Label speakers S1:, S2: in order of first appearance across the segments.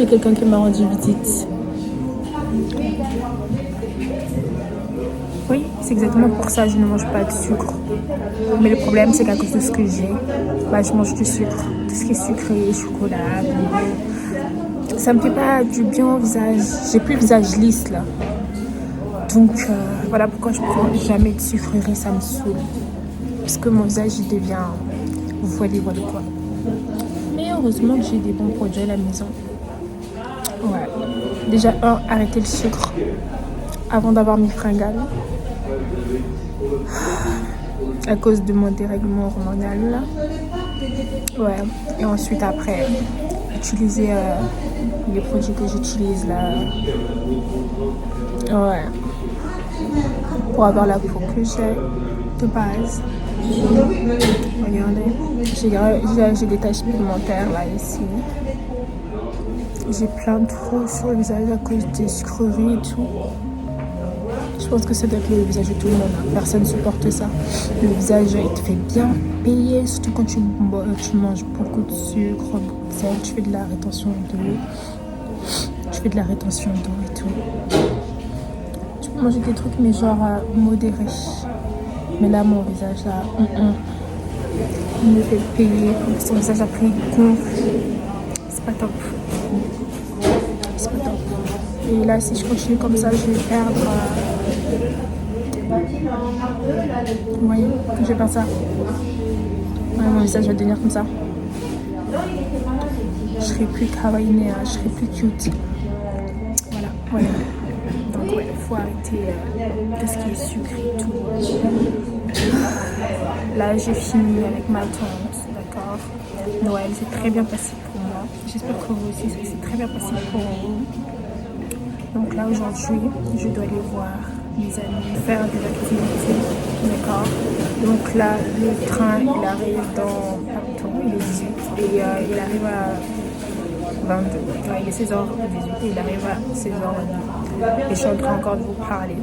S1: j'ai quelqu'un qui m'a rendu visite. Oui, c'est exactement pour ça que je ne mange pas de sucre. Mais le problème, c'est qu'à cause de ce que j'ai, je mange du sucre. Tout ce qui est sucré, chocolat, bonbons. Ça me fait pas du bien au visage. J'ai plus le visage lisse là. Donc voilà pourquoi je prends jamais de sucrerie, ça me saoule. Parce que mon visage il devient voilà quoi. Mais heureusement que j'ai des bons produits à la maison. Ouais. Déjà arrêter le sucre avant d'avoir mes fringales. À cause de mon dérèglement hormonal là. Ouais. Et ensuite après utiliser les produits que j'utilise là. Ouais. Pour avoir la peau que j'ai de base. Regardez, j'ai des taches pigmentaires là ici. J'ai plein de trous sur le visage à cause des sucreries et tout. Je pense que ça doit être le visage de tout le monde. Personne ne supporte ça. Le visage, il te fait bien payer, surtout quand tu manges beaucoup de sucre, beaucoup de sel, tu fais de la rétention d'eau. Et tout. Tu peux manger des trucs, mais genre modérés. Mais là, mon visage, là, il me fait payer. Son visage après, il gonfle. C'est pas top. Et là, si je continue comme ça, je vais perdre... Oui, je vais perdre ça. Ouais, mon visage va devenir comme ça. Je serai plus kawaii, je serai plus cute. Voilà. Donc ouais, faut arrêter tout ce qui est sucré et tout. Là, j'ai fini avec ma tante, d'accord. Noël, c'est très bien passé pour moi. J'espère que vous aussi, c'est très bien passé pour vous. Donc là, aujourd'hui, je dois aller voir mes amis, faire des activités, d'accord. Donc là, le train, il arrive dans il est 18 et il arrive à 22. Ouais, il est 16h18 et il arrive à 16h22. Et je suis en train encore de vous parler.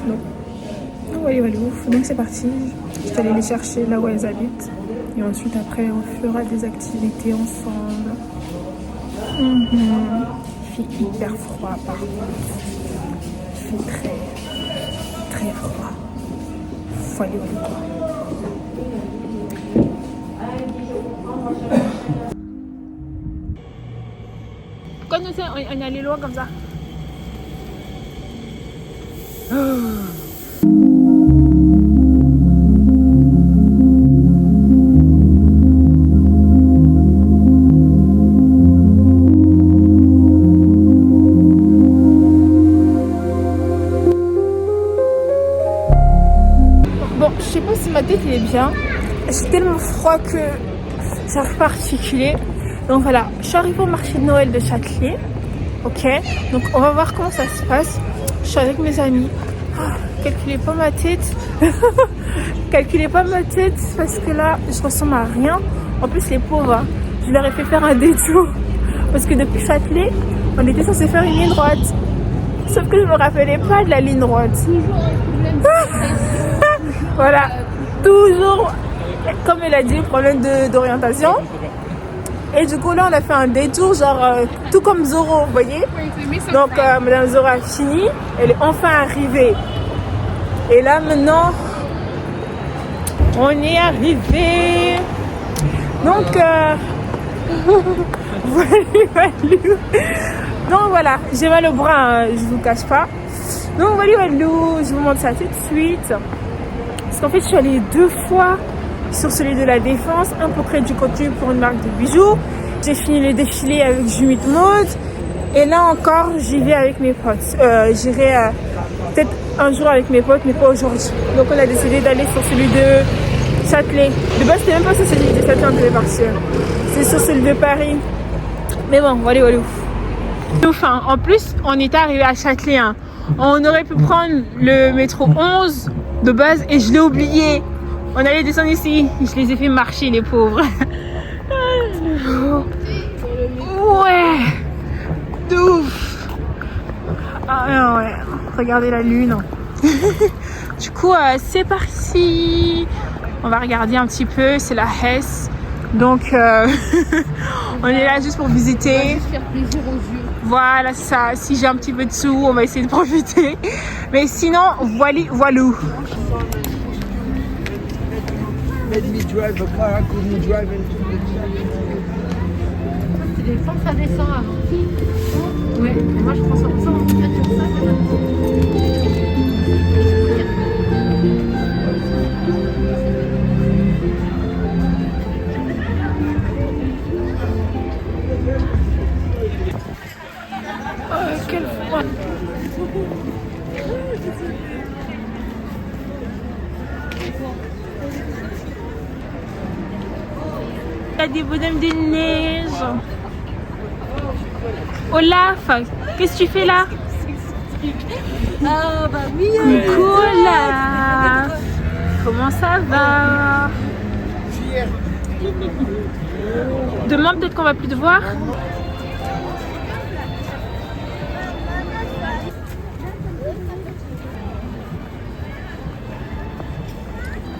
S1: Donc voilà. Donc c'est parti. Je vais aller les chercher là où elles habitent. Et ensuite, après, on fera des activités ensemble. Il fait hyper froid par contre. Il fait très, très froid. Faut aller au quoi. Pourquoi on est allé loin comme ça? Je sais pas si ma tête est bien. J'ai tellement froid que j'arrive pas à articuler. Donc voilà, je suis arrivée au marché de Noël de Châtelet. Ok, donc on va voir comment ça se passe. Je suis avec mes amis. Calculez pas ma tête. Calculez pas ma tête parce que là, je ressemble à rien. En plus, les pauvres, je leur ai fait faire un détour. Parce que depuis Châtelet, on était censé faire une ligne droite. Sauf que je me rappelais pas de la ligne droite. Voilà, toujours, comme elle a dit, problème d'orientation. Et du coup, là, on a fait un détour, genre, tout comme Zoro, vous voyez. Donc, Madame Zoro a fini, elle est enfin arrivée. Et là, maintenant, on est arrivé. Donc, donc voilà, j'ai mal au bras, je vous cache pas. Donc voilà, je vous montre ça tout de suite. Parce qu'en fait, je suis allée 2 fois sur celui de la Défense, un pour créer du contenu pour une marque de bijoux. J'ai fini le défilé avec Jumit Mode. Et là encore, j'y vais avec mes potes. J'irai peut-être un jour avec mes potes, mais pas aujourd'hui. Donc on a décidé d'aller sur celui de Châtelet. De base, c'était même pas sur celui de Châtelet, on devait partir. C'est sur celui de Paris. Mais bon, voilà. Enfin, en plus, on était arrivé à Châtelet. Hein. On aurait pu prendre le métro 11 de base et je l'ai oublié. On allait descendre ici. Je les ai fait marcher, les pauvres. Ouais. De ouf. Ah ouais. Regardez la lune. Du coup, c'est parti. On va regarder un petit peu. C'est la Hesse. Donc, On est là juste pour visiter.
S2: On va juste faire plaisir aux yeux.
S1: Voilà, c'est ça. Si j'ai un petit peu de sous, on va essayer de profiter. Mais sinon, voilou.
S3: Let me drive a car, I couldn't drive into the
S2: C'est des fois que ça descend avant. Ouais, moi je prends ça en voiture ça.
S1: Quel froid. Il y a des bonhommes de neige. Olaf, qu'est-ce que tu fais là?
S2: Ah bah oui.
S1: Coucou Olaf. Comment ça va? Demain peut-être qu'on va plus te voir.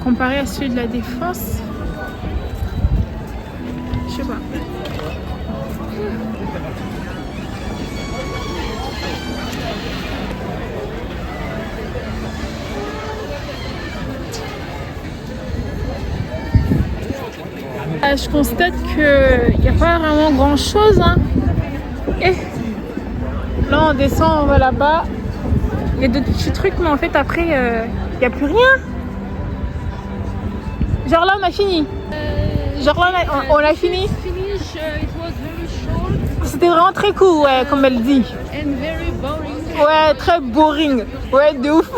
S1: Comparé à celui de la Défense, je sais pas. Je constate qu'il n'y a pas vraiment grand chose. Hein. Et là on descend, on va là-bas. Il y a d'autres petits trucs, mais en fait après il n'y a plus rien. Genre là on a fini. Genre là on a fini. C'était vraiment très cool, ouais, comme elle dit.
S2: And very boring.
S1: Ouais, très boring. Ouais, de ouf.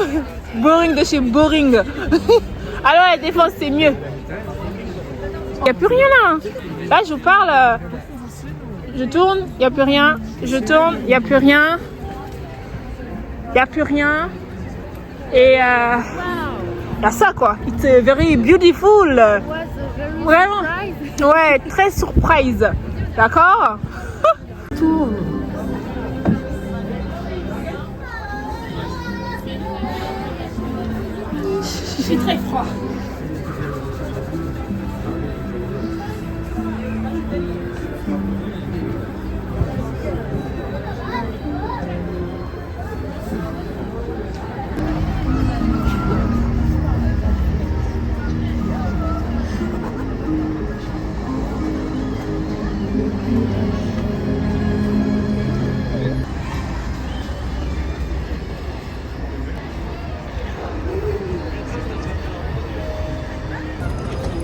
S1: Boring de chez Boring. Alors la Défense c'est mieux. Il n'y a plus rien là. Là je vous parle. Je tourne, il n'y a plus rien. Je tourne, il n'y a plus rien. Il n'y a plus rien. Et il y a ça quoi. It's very beautiful. Vraiment. Ouais, très surprise. D'accord? Tourne. Il fait très froid.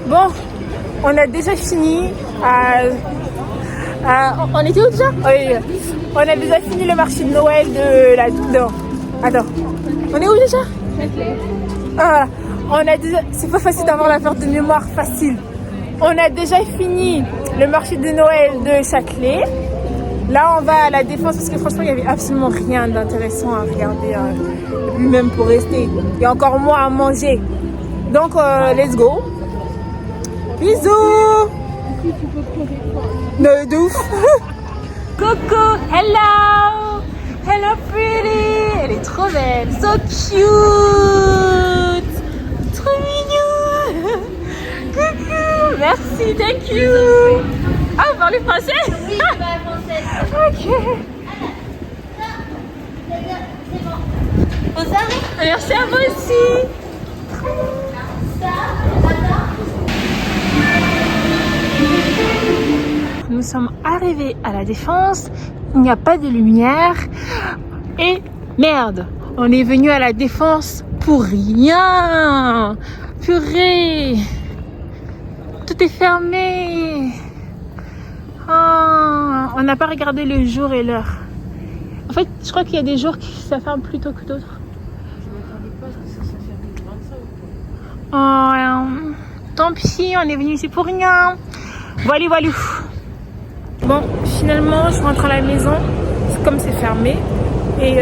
S1: Bon, on a déjà fini. On était où déjà? Oui, on a déjà fini le marché de Noël de la... Non, attends, on est où déjà? On a déjà... C'est pas facile d'avoir la perte de mémoire facile. On a déjà fini le marché de Noël de Châtelet. Là, on va à la Défense parce que franchement, il n'y avait absolument rien d'intéressant à regarder. Et puis même pour rester, il y a encore moins à manger. Donc, let's go. Bisous. De ouf. Coco, hello. Hello pretty. Elle est trop belle. So cute. Trop mignon. Coucou. Merci, thank you. Ah, vous parlez français?
S4: Oui, je parle français.
S1: Ok.
S4: C'est bon. Aux arrêts.
S1: Merci à vous aussi. Nous sommes arrivés à la Défense. Il n'y a pas de lumière. Et merde, on est venu à la Défense pour rien. Purée. Tout est fermé. Oh, on n'a pas regardé le jour et l'heure. En fait, je crois qu'il y a des jours qui ça ferme plus tôt que d'autres. Oh, tant pis, on est venu ici pour rien. Voilà, voilà. Bon, finalement, je rentre à la maison. Comme c'est fermé. Et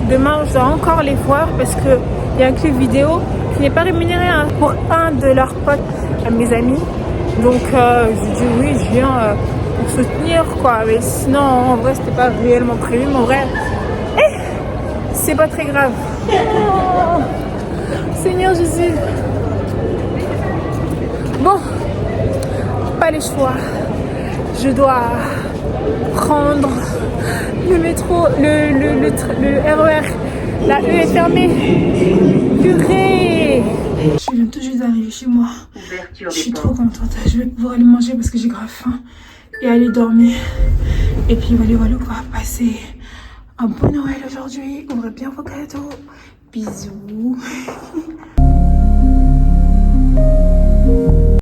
S1: demain, je dois encore les voir parce qu'il y a un clip vidéo qui n'est pas rémunéré pour un de leurs potes à mes amis. Donc, je dis oui, je viens pour soutenir quoi. Mais sinon, en vrai, c'était pas réellement prévu. Mais en vrai, c'est pas très grave. Oh, Seigneur Jésus. Bon, pas les choix. Je dois prendre le métro, le RER. La E est fermée. Purée. Je viens tout juste d'arriver chez moi. Je suis trop contente. Je vais pouvoir aller manger parce que j'ai grave faim. Et aller dormir. Et puis voilà, on va passer un bon Noël aujourd'hui. Ouvrez bien vos cadeaux. Bisous.